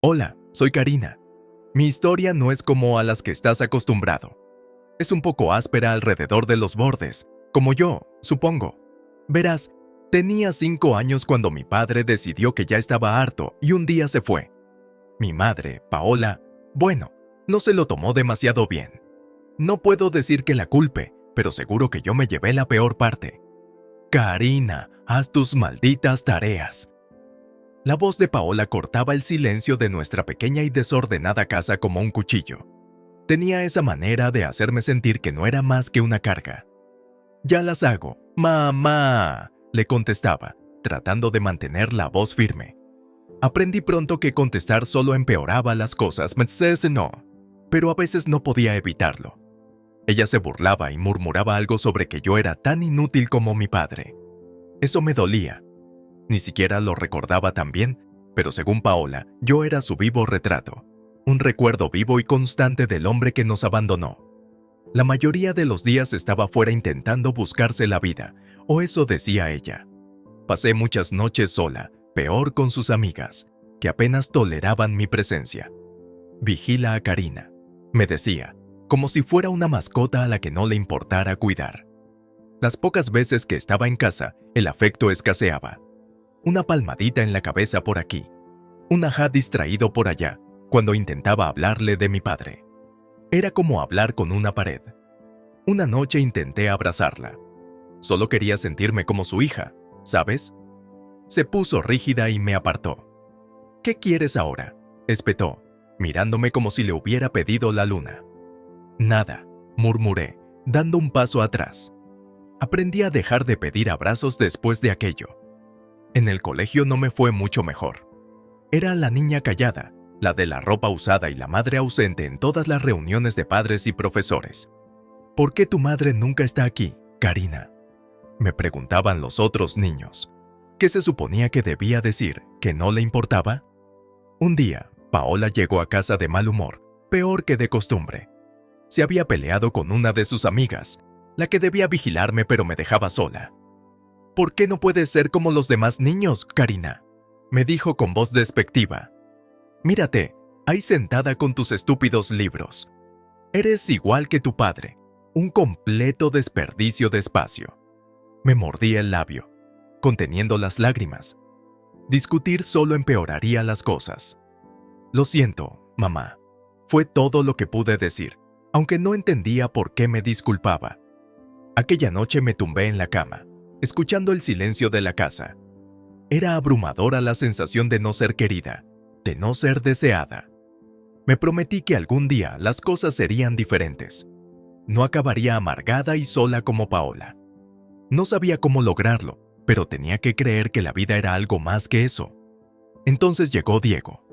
Hola, soy Karina. Mi historia no es como a las que estás acostumbrado. Es un poco áspera alrededor de los bordes, como yo, supongo. Verás, tenía 5 años cuando mi padre decidió que ya estaba harto y un día se fue. Mi madre, Paola, bueno, no se lo tomó demasiado bien. No puedo decir que la culpe, pero seguro que yo me llevé la peor parte. Karina, haz tus malditas tareas. La voz de Paola cortaba el silencio de nuestra pequeña y desordenada casa como un cuchillo. Tenía esa manera de hacerme sentir que no era más que una carga. Ya las hago, mamá, le contestaba, tratando de mantener la voz firme. Aprendí pronto que contestar solo empeoraba las cosas, no, pero a veces no podía evitarlo. Ella se burlaba y murmuraba algo sobre que yo era tan inútil como mi padre. Eso me dolía. Ni siquiera lo recordaba tan bien, pero según Paola, yo era su vivo retrato, un recuerdo vivo y constante del hombre que nos abandonó. La mayoría de los días estaba fuera intentando buscarse la vida, o eso decía ella. Pasé muchas noches sola, peor con sus amigas, que apenas toleraban mi presencia. Vigila a Karina, me decía, como si fuera una mascota a la que no le importara cuidar. Las pocas veces que estaba en casa, el afecto escaseaba. Una palmadita en la cabeza por aquí, un ajá distraído por allá, cuando intentaba hablarle de mi padre. Era como hablar con una pared. Una noche intenté abrazarla. Solo quería sentirme como su hija, ¿sabes? Se puso rígida y me apartó. ¿Qué quieres ahora?, espetó, mirándome como si le hubiera pedido la luna. Nada, murmuré, dando un paso atrás. Aprendí a dejar de pedir abrazos después de aquello. En el colegio no me fue mucho mejor. Era la niña callada, la de la ropa usada y la madre ausente en todas las reuniones de padres y profesores. ¿Por qué tu madre nunca está aquí, Karina?, me preguntaban los otros niños. ¿Qué se suponía que debía decir? ¿Que no le importaba? Un día, Paola llegó a casa de mal humor, peor que de costumbre. Se había peleado con una de sus amigas, la que debía vigilarme pero me dejaba sola. ¿Por qué no puedes ser como los demás niños, Karina?, me dijo con voz despectiva. Mírate, ahí sentada con tus estúpidos libros. Eres igual que tu padre, un completo desperdicio de espacio. Me mordí el labio, conteniendo las lágrimas. Discutir solo empeoraría las cosas. Lo siento, mamá. Fue todo lo que pude decir, aunque no entendía por qué me disculpaba. Aquella noche me tumbé en la cama, escuchando el silencio de la casa. Era abrumadora la sensación de no ser querida, de no ser deseada. Me prometí que algún día las cosas serían diferentes. No acabaría amargada y sola como Paola. No sabía cómo lograrlo, pero tenía que creer que la vida era algo más que eso. Entonces llegó Diego.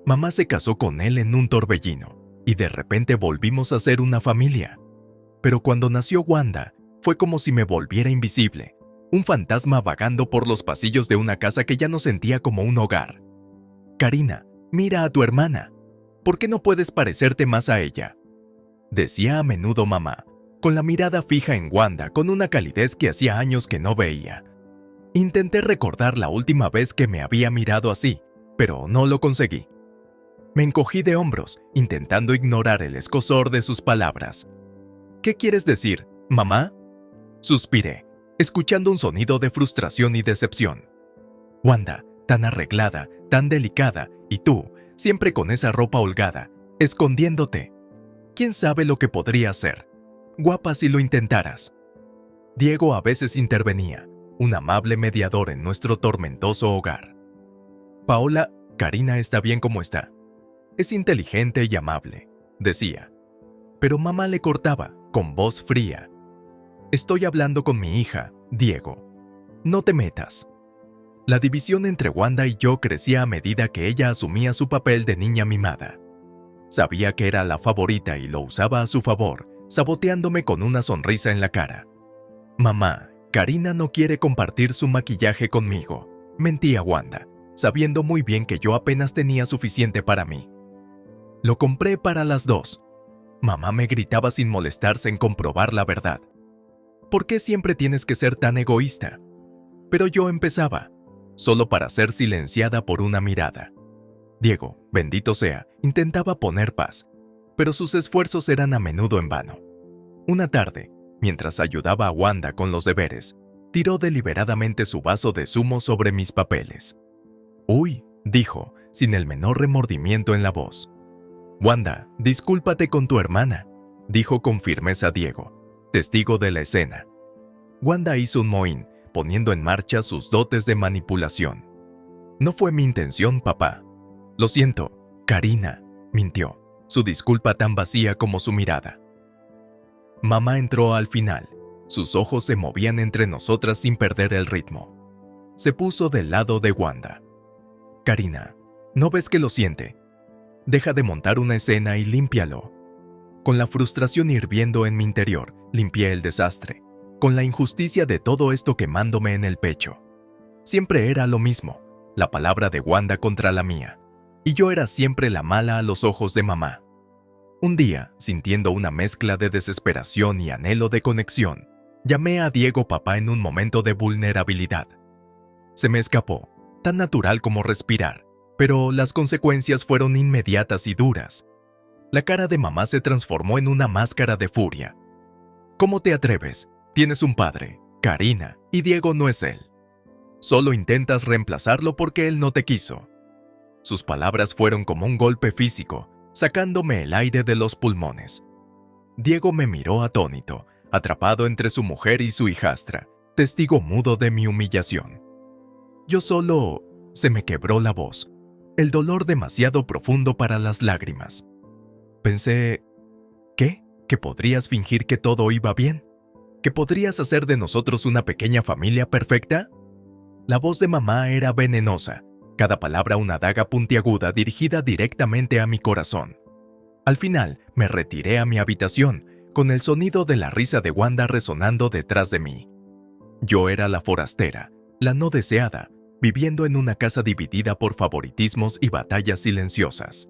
Mamá se casó con él en un torbellino, y de repente volvimos a ser una familia. Pero cuando nació Wanda, fue como si me volviera invisible, un fantasma vagando por los pasillos de una casa que ya no sentía como un hogar. Karina, mira a tu hermana. ¿Por qué no puedes parecerte más a ella?, decía a menudo mamá, con la mirada fija en Wanda con una calidez que hacía años que no veía. Intenté recordar la última vez que me había mirado así, pero no lo conseguí. Me encogí de hombros, intentando ignorar el escozor de sus palabras. ¿Qué quieres decir, mamá?, suspiré, escuchando un sonido de frustración y decepción. Wanda, tan arreglada, tan delicada, y tú, siempre con esa ropa holgada, escondiéndote. ¿Quién sabe lo que podría ser? Guapa si lo intentaras. Diego a veces intervenía, un amable mediador en nuestro tormentoso hogar. Paola, Karina está bien como está. Es inteligente y amable, decía. Pero mamá le cortaba, con voz fría. Estoy hablando con mi hija, Diego. No te metas. La división entre Wanda y yo crecía a medida que ella asumía su papel de niña mimada. Sabía que era la favorita y lo usaba a su favor, saboteándome con una sonrisa en la cara. Mamá, Karina no quiere compartir su maquillaje conmigo, mentía Wanda, sabiendo muy bien que yo apenas tenía suficiente para mí. Lo compré para las dos. Mamá me gritaba sin molestarse en comprobar la verdad. ¿Por qué siempre tienes que ser tan egoísta? Pero yo empezaba, solo para ser silenciada por una mirada. Diego, bendito sea, intentaba poner paz, pero sus esfuerzos eran a menudo en vano. Una tarde, mientras ayudaba a Wanda con los deberes, tiró deliberadamente su vaso de zumo sobre mis papeles. «Uy», dijo, sin el menor remordimiento en la voz. «Wanda, discúlpate con tu hermana», dijo con firmeza Diego, testigo de la escena. Wanda hizo un mohín, poniendo en marcha sus dotes de manipulación. «No fue mi intención, papá». «Lo siento, Karina», mintió, su disculpa tan vacía como su mirada. Mamá entró al final. Sus ojos se movían entre nosotras sin perder el ritmo. Se puso del lado de Wanda. «Karina, ¿no ves que lo siente? Deja de montar una escena y límpialo». Con la frustración hirviendo en mi interior, limpié el desastre, con la injusticia de todo esto quemándome en el pecho. Siempre era lo mismo, la palabra de Wanda contra la mía, y yo era siempre la mala a los ojos de mamá. Un día, sintiendo una mezcla de desesperación y anhelo de conexión, llamé a Diego papá en un momento de vulnerabilidad. Se me escapó, tan natural como respirar, pero las consecuencias fueron inmediatas y duras. La cara de mamá se transformó en una máscara de furia. «¿Cómo te atreves? Tienes un padre, Karina, y Diego no es él. Solo intentas reemplazarlo porque él no te quiso». Sus palabras fueron como un golpe físico, sacándome el aire de los pulmones. Diego me miró atónito, atrapado entre su mujer y su hijastra, testigo mudo de mi humillación. Yo solo... Se me quebró la voz, el dolor demasiado profundo para las lágrimas. Pensé, ¿qué? ¿Que podrías fingir que todo iba bien? ¿Que podrías hacer de nosotros una pequeña familia perfecta? La voz de mamá era venenosa, cada palabra una daga puntiaguda dirigida directamente a mi corazón. Al final, me retiré a mi habitación, con el sonido de la risa de Wanda resonando detrás de mí. Yo era la forastera, la no deseada, viviendo en una casa dividida por favoritismos y batallas silenciosas.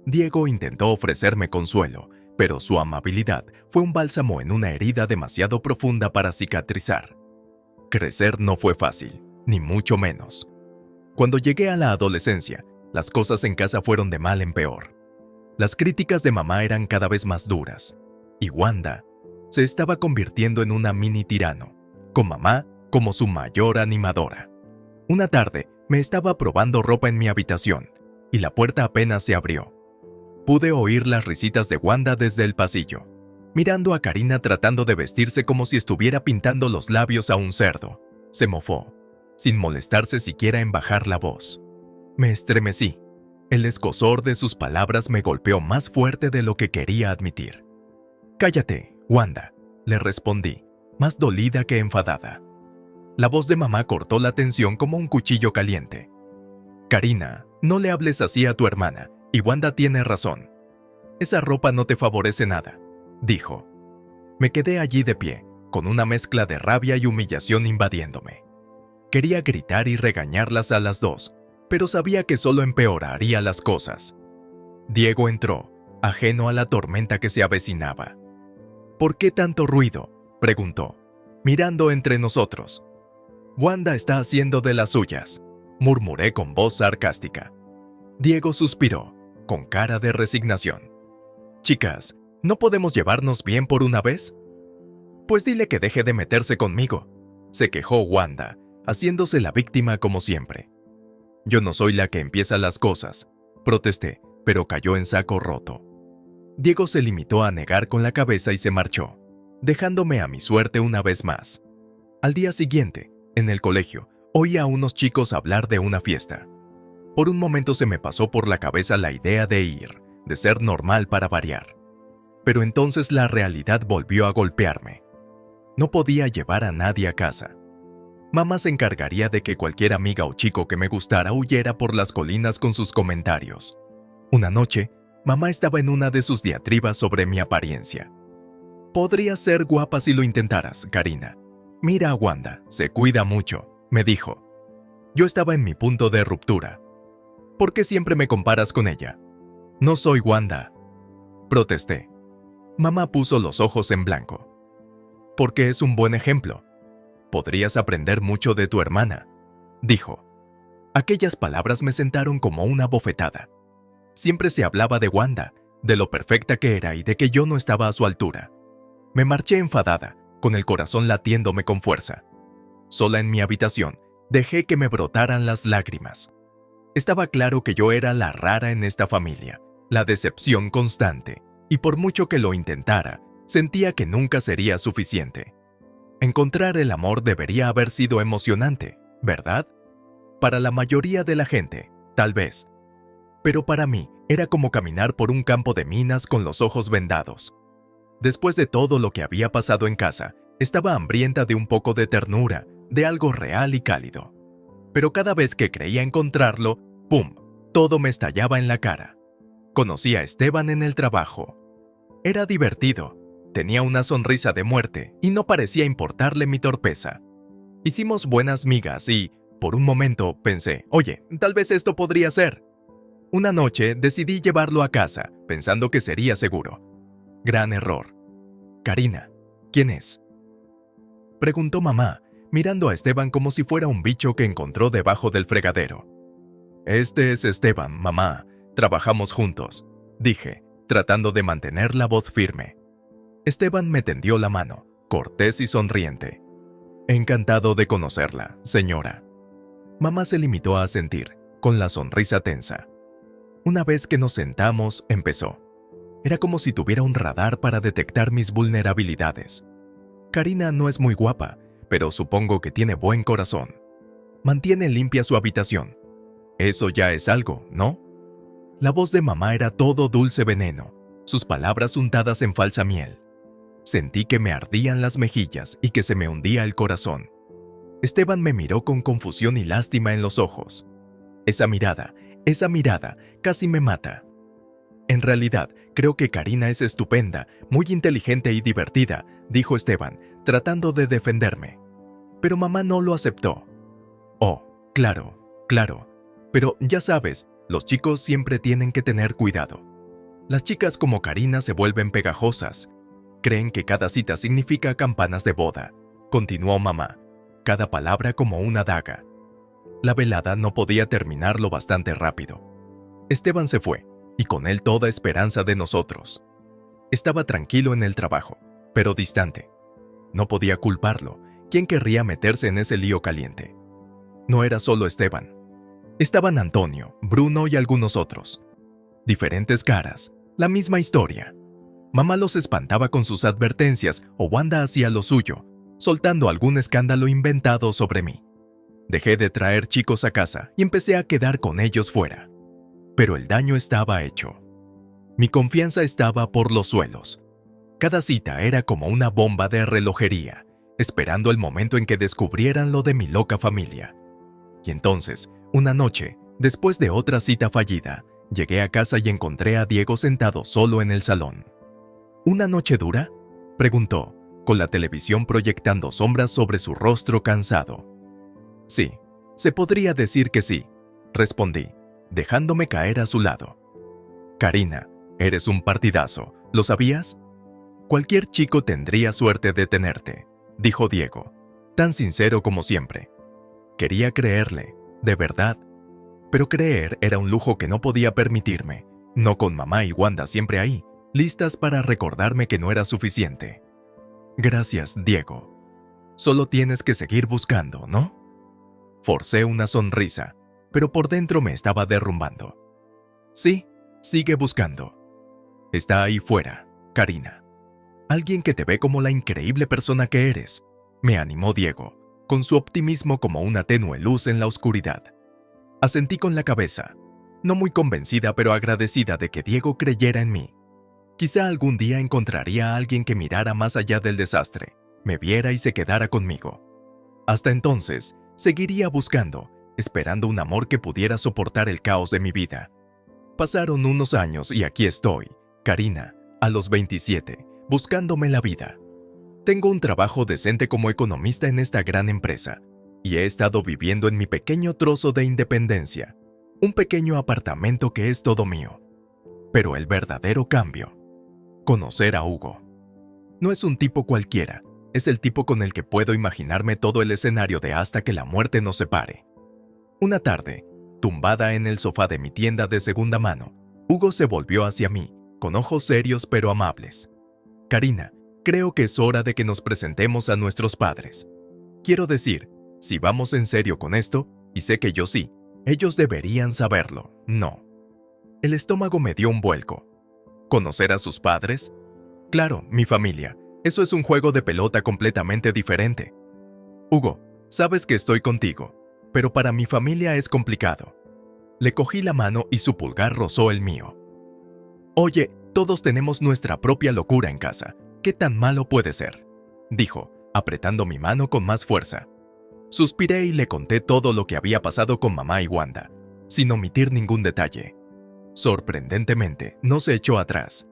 Diego intentó ofrecerme consuelo, pero su amabilidad fue un bálsamo en una herida demasiado profunda para cicatrizar. Crecer no fue fácil, ni mucho menos. Cuando llegué a la adolescencia, las cosas en casa fueron de mal en peor. Las críticas de mamá eran cada vez más duras, y Wanda se estaba convirtiendo en una mini tirano, con mamá como su mayor animadora. Una tarde, me estaba probando ropa en mi habitación, y la puerta apenas se abrió. Pude oír las risitas de Wanda desde el pasillo, mirando a Karina tratando de vestirse como si estuviera pintando los labios a un cerdo. Se mofó, sin molestarse siquiera en bajar la voz. Me estremecí. El escozor de sus palabras me golpeó más fuerte de lo que quería admitir. «Cállate, Wanda», le respondí, más dolida que enfadada. La voz de mamá cortó la tensión como un cuchillo caliente. «Karina, no le hables así a tu hermana, y Wanda tiene razón. Esa ropa no te favorece nada», dijo. Me quedé allí de pie, con una mezcla de rabia y humillación invadiéndome. Quería gritar y regañarlas a las dos, pero sabía que solo empeoraría las cosas. Diego entró, ajeno a la tormenta que se avecinaba. «¿Por qué tanto ruido?», preguntó, mirando entre nosotros. «Wanda está haciendo de las suyas», murmuré con voz sarcástica. Diego suspiró, con cara de resignación. «Chicas, ¿no podemos llevarnos bien por una vez?». «Pues dile que deje de meterse conmigo», se quejó Wanda, haciéndose la víctima como siempre. «Yo no soy la que empieza las cosas», protesté, pero cayó en saco roto. Diego se limitó a negar con la cabeza y se marchó, dejándome a mi suerte una vez más. Al día siguiente, en el colegio, oí a unos chicos hablar de una fiesta. Por un momento se me pasó por la cabeza la idea de ir, de ser normal para variar. Pero entonces la realidad volvió a golpearme. No podía llevar a nadie a casa. Mamá se encargaría de que cualquier amiga o chico que me gustara huyera por las colinas con sus comentarios. Una noche, mamá estaba en una de sus diatribas sobre mi apariencia. «Podrías ser guapa si lo intentaras, Karina. Mira a Wanda, se cuida mucho», me dijo. Yo estaba en mi punto de ruptura. «¿Por qué siempre me comparas con ella?». «No soy Wanda», protesté. Mamá puso los ojos en blanco. «Porque es un buen ejemplo. Podrías aprender mucho de tu hermana», dijo. Aquellas palabras me sentaron como una bofetada. Siempre se hablaba de Wanda, de lo perfecta que era y de que yo no estaba a su altura. Me marché enfadada, con el corazón latiéndome con fuerza. Sola en mi habitación, dejé que me brotaran las lágrimas. Estaba claro que yo era la rara en esta familia, la decepción constante, y por mucho que lo intentara, sentía que nunca sería suficiente. Encontrar el amor debería haber sido emocionante, ¿verdad? Para la mayoría de la gente, tal vez. Pero para mí, era como caminar por un campo de minas con los ojos vendados. Después de todo lo que había pasado en casa, estaba hambrienta de un poco de ternura, de algo real y cálido. Pero cada vez que creía encontrarlo, ¡pum!, todo me estallaba en la cara. Conocí a Esteban en el trabajo. Era divertido, tenía una sonrisa de muerte y no parecía importarle mi torpeza. Hicimos buenas migas y, por un momento, pensé, oye, tal vez esto podría ser. Una noche decidí llevarlo a casa, pensando que sería seguro. Gran error. Karina, ¿quién es?, preguntó mamá, mirando a Esteban como si fuera un bicho que encontró debajo del fregadero. Este es Esteban, mamá. Trabajamos juntos, dije, tratando de mantener la voz firme. Esteban me tendió la mano, cortés y sonriente. Encantado de conocerla, señora. Mamá se limitó a asentir, con la sonrisa tensa. Una vez que nos sentamos, empezó. Era como si tuviera un radar para detectar mis vulnerabilidades. Karina no es muy guapa, pero supongo que tiene buen corazón. Mantiene limpia su habitación. Eso ya es algo, ¿no? La voz de mamá era todo dulce veneno, sus palabras untadas en falsa miel. Sentí que me ardían las mejillas y que se me hundía el corazón. Esteban me miró con confusión y lástima en los ojos. Esa mirada casi me mata. En realidad, creo que Karina es estupenda, muy inteligente y divertida, dijo Esteban, tratando de defenderme. Pero mamá no lo aceptó. Oh, claro. Pero ya sabes, los chicos siempre tienen que tener cuidado. Las chicas como Karina se vuelven pegajosas. Creen que cada cita significa campanas de boda, continuó mamá, cada palabra como una daga. La velada no podía terminar lo bastante rápido. Esteban se fue, y con él toda esperanza de nosotros. Estaba tranquilo en el trabajo, pero distante. No podía culparlo. ¿Quién querría meterse en ese lío caliente? No era solo Esteban. Estaban Antonio, Bruno y algunos otros. Diferentes caras, la misma historia. Mamá los espantaba con sus advertencias o Wanda hacía lo suyo, soltando algún escándalo inventado sobre mí. Dejé de traer chicos a casa y empecé a quedar con ellos fuera. Pero el daño estaba hecho. Mi confianza estaba por los suelos. Cada cita era como una bomba de relojería, esperando el momento en que descubrieran lo de mi loca familia. Y entonces, una noche, después de otra cita fallida, llegué a casa y encontré a Diego sentado solo en el salón. ¿Una noche dura?, preguntó, con la televisión proyectando sombras sobre su rostro cansado. Sí, se podría decir que sí, respondí, dejándome caer a su lado. Karina, eres un partidazo, ¿lo sabías? Cualquier chico tendría suerte de tenerte, dijo Diego, tan sincero como siempre. Quería creerle, de verdad. Pero creer era un lujo que no podía permitirme, no con mamá y Wanda siempre ahí, listas para recordarme que no era suficiente. Gracias, Diego. Solo tienes que seguir buscando, ¿no? Forcé una sonrisa, pero por dentro me estaba derrumbando. Sí, sigue buscando. Está ahí fuera, Karina. Alguien que te ve como la increíble persona que eres, me animó Diego, con su optimismo como una tenue luz en la oscuridad. Asentí con la cabeza, no muy convencida pero agradecida de que Diego creyera en mí. Quizá algún día encontraría a alguien que mirara más allá del desastre, me viera y se quedara conmigo. Hasta entonces, seguiría buscando, esperando un amor que pudiera soportar el caos de mi vida. Pasaron unos años y aquí estoy, Karina, a los 27, buscándome la vida. Tengo un trabajo decente como economista en esta gran empresa, y he estado viviendo en mi pequeño trozo de independencia, un pequeño apartamento que es todo mío. Pero el verdadero cambio, conocer a Hugo. No es un tipo cualquiera, es el tipo con el que puedo imaginarme todo el escenario de hasta que la muerte nos separe. Una tarde, tumbada en el sofá de mi tienda de segunda mano, Hugo se volvió hacia mí, con ojos serios pero amables. Karina, creo que es hora de que nos presentemos a nuestros padres. Quiero decir, si vamos en serio con esto, y sé que yo sí, ellos deberían saberlo, ¿no? El estómago me dio un vuelco. ¿Conocer a sus padres? Claro, mi familia. Eso es un juego de pelota completamente diferente. Hugo, sabes que estoy contigo, pero para mi familia es complicado. Le cogí la mano y su pulgar rozó el mío. Oye, todos tenemos nuestra propia locura en casa. ¿Qué tan malo puede ser?, dijo, apretando mi mano con más fuerza. Suspiré y le conté todo lo que había pasado con mamá y Wanda, sin omitir ningún detalle. Sorprendentemente, no se echó atrás.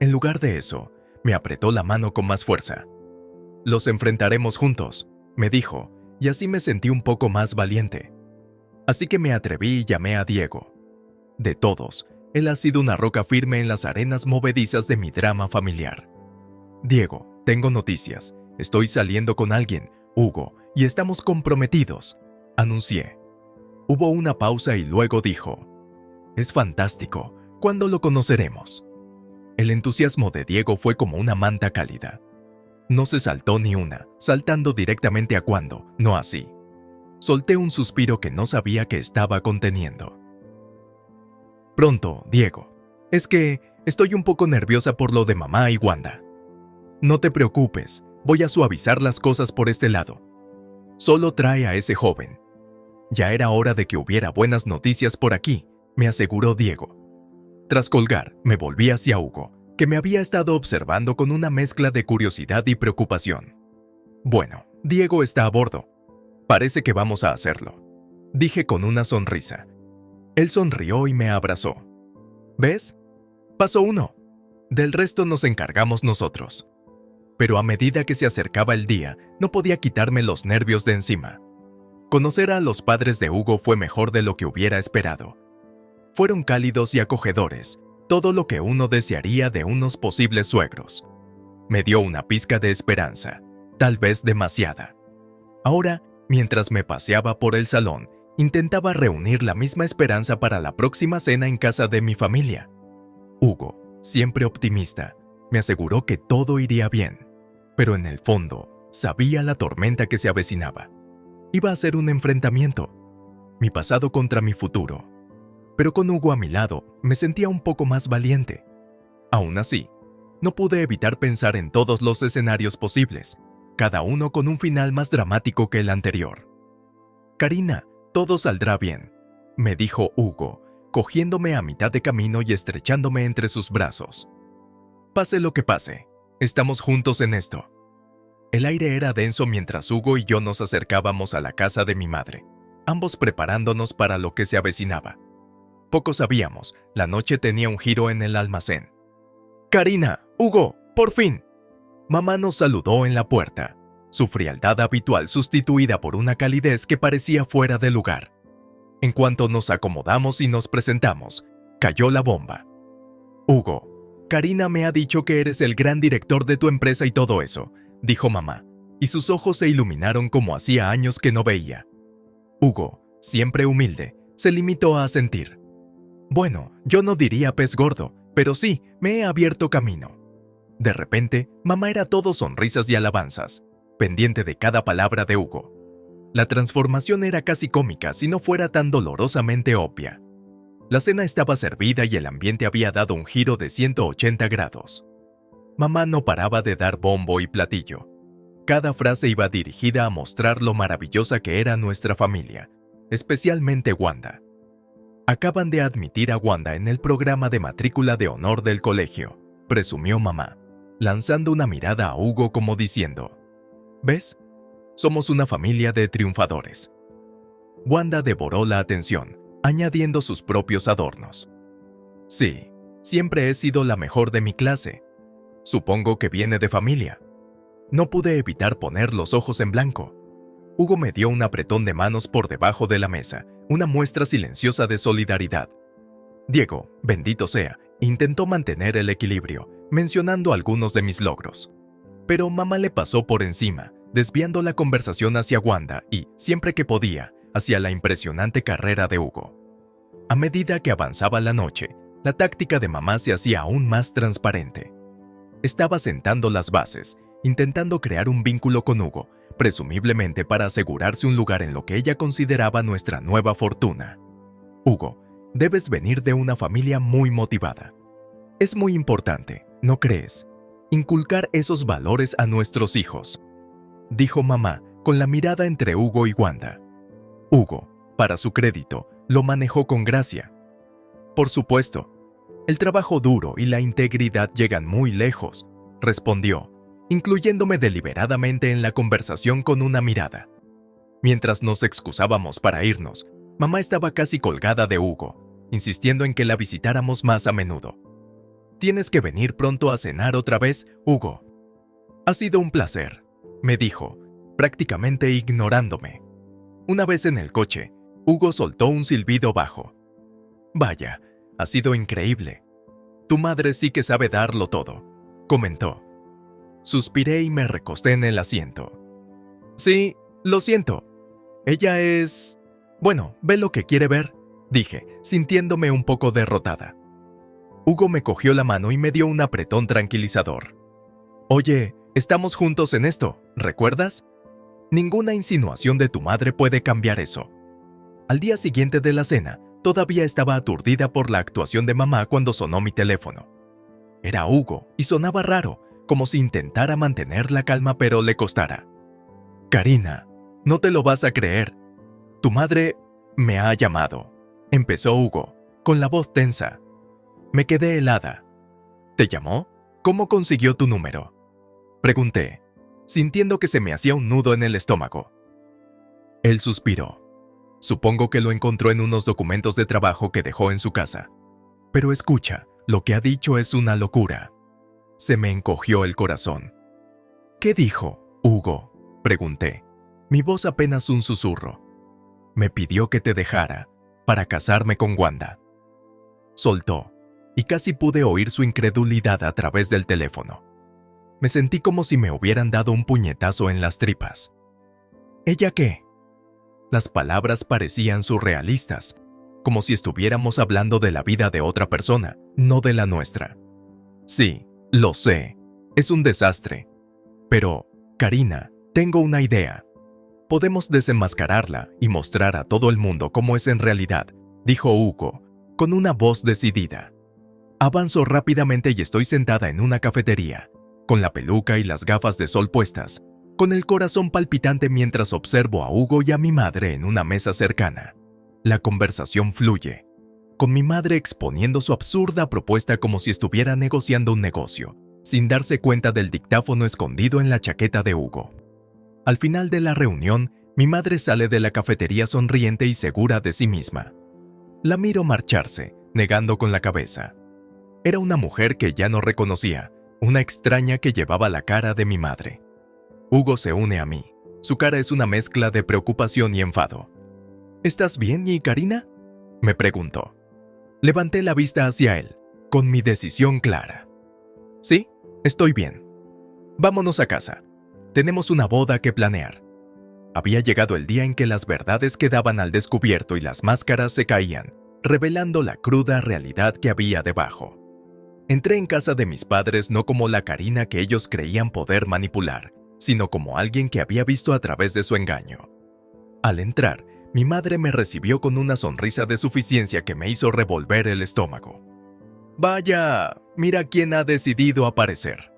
En lugar de eso, me apretó la mano con más fuerza. Los enfrentaremos juntos, me dijo, y así me sentí un poco más valiente. Así que me atreví y llamé a Diego. De todos, él ha sido una roca firme en las arenas movedizas de mi drama familiar. Diego, tengo noticias. Estoy saliendo con alguien, Hugo, y estamos comprometidos, anuncié. Hubo una pausa y luego dijo: es fantástico, ¿cuándo lo conoceremos? El entusiasmo de Diego fue como una manta cálida. No se saltó ni una, saltando directamente a cuándo, no así. Solté un suspiro que no sabía que estaba conteniendo. Pronto, Diego. Es que estoy un poco nerviosa por lo de mamá y Wanda. No te preocupes, voy a suavizar las cosas por este lado. Solo trae a ese joven. Ya era hora de que hubiera buenas noticias por aquí, me aseguró Diego. Tras colgar, me volví hacia Hugo, que me había estado observando con una mezcla de curiosidad y preocupación. Bueno, Diego está a bordo. Parece que vamos a hacerlo, dije con una sonrisa. Él sonrió y me abrazó. ¿Ves? Paso 1. Del resto nos encargamos nosotros. Pero a medida que se acercaba el día, no podía quitarme los nervios de encima. Conocer a los padres de Hugo fue mejor de lo que hubiera esperado. Fueron cálidos y acogedores, todo lo que uno desearía de unos posibles suegros. Me dio una pizca de esperanza, tal vez demasiada. Ahora, mientras me paseaba por el salón, intentaba reunir la misma esperanza para la próxima cena en casa de mi familia. Hugo, siempre optimista, me aseguró que todo iría bien, pero en el fondo, sabía la tormenta que se avecinaba. Iba a ser un enfrentamiento, mi pasado contra mi futuro. Pero con Hugo a mi lado, me sentía un poco más valiente. Aún así, no pude evitar pensar en todos los escenarios posibles, cada uno con un final más dramático que el anterior. Karina, todo saldrá bien, me dijo Hugo, cogiéndome a mitad de camino y estrechándome entre sus brazos. Pase lo que pase, estamos juntos en esto. El aire era denso mientras Hugo y yo nos acercábamos a la casa de mi madre, ambos preparándonos para lo que se avecinaba. Poco sabíamos, la noche tenía un giro en el almacén. «Karina, Hugo, por fin». Mamá nos saludó en la puerta, su frialdad habitual sustituida por una calidez que parecía fuera de lugar. En cuanto nos acomodamos y nos presentamos, cayó la bomba. «Hugo, Karina me ha dicho que eres el gran director de tu empresa y todo eso», dijo mamá, y sus ojos se iluminaron como hacía años que no veía. Hugo, siempre humilde, se limitó a asentir. Bueno, yo no diría pez gordo, pero sí, me he abierto camino. De repente, mamá era todo sonrisas y alabanzas, pendiente de cada palabra de Hugo. La transformación era casi cómica si no fuera tan dolorosamente obvia. La cena estaba servida y el ambiente había dado un giro de 180 grados. Mamá no paraba de dar bombo y platillo. Cada frase iba dirigida a mostrar lo maravillosa que era nuestra familia, especialmente Wanda. Acaban de admitir a Wanda en el programa de matrícula de honor del colegio, presumió mamá, lanzando una mirada a Hugo como diciendo: ¿ves? Somos una familia de triunfadores. Wanda devoró la atención, añadiendo sus propios adornos. Sí, siempre he sido la mejor de mi clase. Supongo que viene de familia. No pude evitar poner los ojos en blanco. Hugo me dio un apretón de manos por debajo de la mesa, una muestra silenciosa de solidaridad. Diego, bendito sea, intentó mantener el equilibrio, mencionando algunos de mis logros. Pero mamá le pasó por encima, desviando la conversación hacia Wanda y, siempre que podía, hacia la impresionante carrera de Hugo. A medida que avanzaba la noche, la táctica de mamá se hacía aún más transparente. Estaba sentando las bases, intentando crear un vínculo con Hugo, presumiblemente para asegurarse un lugar en lo que ella consideraba nuestra nueva fortuna. Hugo, debes venir de una familia muy motivada. Es muy importante, ¿no crees?, inculcar esos valores a nuestros hijos, dijo mamá con la mirada entre Hugo y Wanda. Hugo, para su crédito, lo manejó con gracia. Por supuesto, el trabajo duro y la integridad llegan muy lejos, respondió, incluyéndome deliberadamente en la conversación con una mirada. Mientras nos excusábamos para irnos, mamá estaba casi colgada de Hugo, insistiendo en que la visitáramos más a menudo. Tienes que venir pronto a cenar otra vez, Hugo. Ha sido un placer, me dijo, prácticamente ignorándome. Una vez en el coche, Hugo soltó un silbido bajo. Vaya, ha sido increíble. Tu madre sí que sabe darlo todo, comentó. Suspiré y me recosté en el asiento. Sí, lo siento. Ella es... Bueno, ve lo que quiere ver, dije, sintiéndome un poco derrotada. Hugo me cogió la mano y me dio un apretón tranquilizador. Oye, estamos juntos en esto, ¿recuerdas? Ninguna insinuación de tu madre puede cambiar eso. Al día siguiente de la cena, todavía estaba aturdida por la actuación de mamá cuando sonó mi teléfono. Era Hugo y sonaba raro, como si intentara mantener la calma pero le costara. Karina, no te lo vas a creer. Tu madre me ha llamado, empezó Hugo, con la voz tensa. Me quedé helada. ¿Te llamó? ¿Cómo consiguió tu número?, pregunté, sintiendo que se me hacía un nudo en el estómago. Él suspiró. Supongo que lo encontró en unos documentos de trabajo que dejó en su casa. Pero escucha, lo que ha dicho es una locura. Se me encogió el corazón. ¿Qué dijo, Hugo?, pregunté, mi voz apenas un susurro. Me pidió que te dejara, para casarme con Wanda. Soltó, y casi pude oír su incredulidad a través del teléfono. Me sentí como si me hubieran dado un puñetazo en las tripas. ¿Ella qué? Las palabras parecían surrealistas, como si estuviéramos hablando de la vida de otra persona, no de la nuestra. Sí, lo sé, es un desastre. Pero, Karina, tengo una idea. Podemos desenmascararla y mostrar a todo el mundo cómo es en realidad, dijo Hugo, con una voz decidida. Avanzo rápidamente y estoy sentada en una cafetería, con la peluca y las gafas de sol puestas, con el corazón palpitante mientras observo a Hugo y a mi madre en una mesa cercana. La conversación fluye, con mi madre exponiendo su absurda propuesta como si estuviera negociando un negocio, sin darse cuenta del dictáfono escondido en la chaqueta de Hugo. Al final de la reunión, mi madre sale de la cafetería sonriente y segura de sí misma. La miro marcharse, negando con la cabeza. Era una mujer que ya no reconocía, una extraña que llevaba la cara de mi madre. Hugo se une a mí. Su cara es una mezcla de preocupación y enfado. ¿Estás bien, y Karina?, me preguntó. Levanté la vista hacia él, con mi decisión clara. Sí, estoy bien. Vámonos a casa. Tenemos una boda que planear. Había llegado el día en que las verdades quedaban al descubierto y las máscaras se caían, revelando la cruda realidad que había debajo. Entré en casa de mis padres no como la Karina que ellos creían poder manipular, sino como alguien que había visto a través de su engaño. Al entrar, mi madre me recibió con una sonrisa de suficiencia que me hizo revolver el estómago. Vaya, mira quién ha decidido aparecer.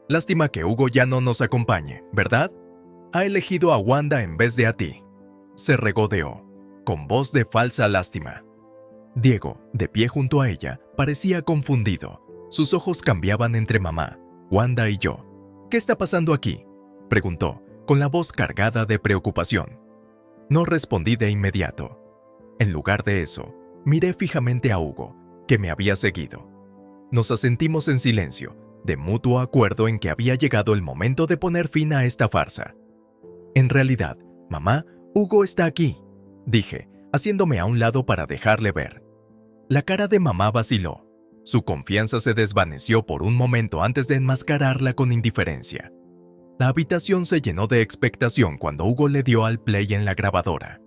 Lástima que Hugo ya no nos acompañe, ¿verdad? Ha elegido a Wanda en vez de a ti. Se regodeó, con voz de falsa lástima. Diego, de pie junto a ella, parecía confundido. Sus ojos cambiaban entre mamá, Wanda y yo. ¿Qué está pasando aquí?, preguntó, con la voz cargada de preocupación. No respondí de inmediato. En lugar de eso, miré fijamente a Hugo, que me había seguido. Nos asentimos en silencio, de mutuo acuerdo en que había llegado el momento de poner fin a esta farsa. En realidad, mamá, Hugo está aquí, dije, haciéndome a un lado para dejarle ver. La cara de mamá vaciló. Su confianza se desvaneció por un momento antes de enmascararla con indiferencia. La habitación se llenó de expectación cuando Hugo le dio al play en la grabadora.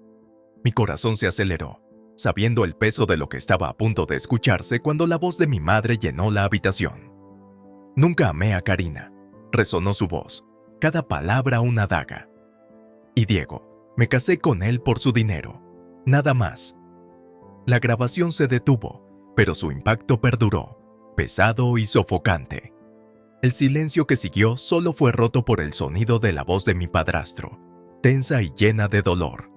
Mi corazón se aceleró, sabiendo el peso de lo que estaba a punto de escucharse cuando la voz de mi madre llenó la habitación. Nunca amé a Karina, resonó su voz, cada palabra una daga. Y Diego, me casé con él por su dinero, nada más. La grabación se detuvo, pero su impacto perduró, pesado y sofocante. El silencio que siguió solo fue roto por el sonido de la voz de mi padrastro, tensa y llena de dolor.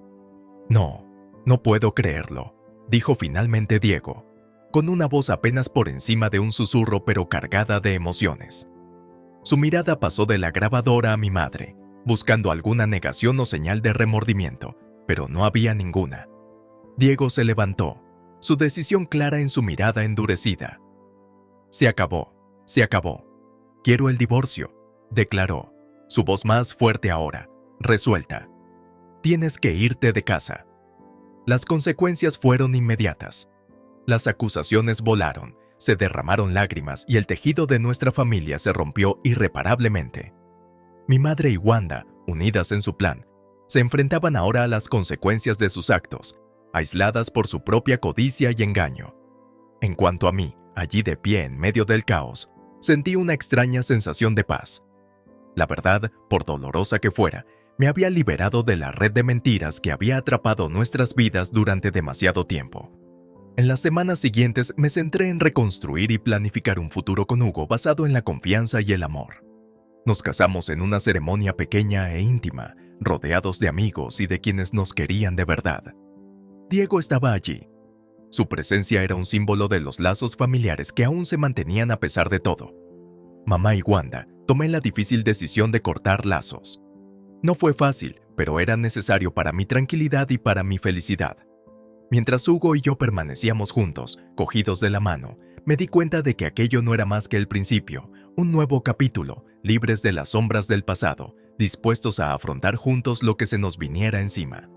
No, no puedo creerlo, dijo finalmente Diego, con una voz apenas por encima de un susurro pero cargada de emociones. Su mirada pasó de la grabadora a mi madre, buscando alguna negación o señal de remordimiento, pero no había ninguna. Diego se levantó, su decisión clara en su mirada endurecida. Se acabó, se acabó. Quiero el divorcio, declaró, su voz más fuerte ahora, resuelta. Tienes que irte de casa. Las consecuencias fueron inmediatas. Las acusaciones volaron, se derramaron lágrimas y el tejido de nuestra familia se rompió irreparablemente. Mi madre y Wanda, unidas en su plan, se enfrentaban ahora a las consecuencias de sus actos, aisladas por su propia codicia y engaño. En cuanto a mí, allí de pie en medio del caos, sentí una extraña sensación de paz. La verdad, por dolorosa que fuera, me había liberado de la red de mentiras que había atrapado nuestras vidas durante demasiado tiempo. En las semanas siguientes me centré en reconstruir y planificar un futuro con Hugo basado en la confianza y el amor. Nos casamos en una ceremonia pequeña e íntima, rodeados de amigos y de quienes nos querían de verdad. Diego estaba allí. Su presencia era un símbolo de los lazos familiares que aún se mantenían a pesar de todo. Mamá y Wanda, tomé la difícil decisión de cortar lazos. No fue fácil, pero era necesario para mi tranquilidad y para mi felicidad. Mientras Hugo y yo permanecíamos juntos, cogidos de la mano, me di cuenta de que aquello no era más que el principio, un nuevo capítulo, libres de las sombras del pasado, dispuestos a afrontar juntos lo que se nos viniera encima.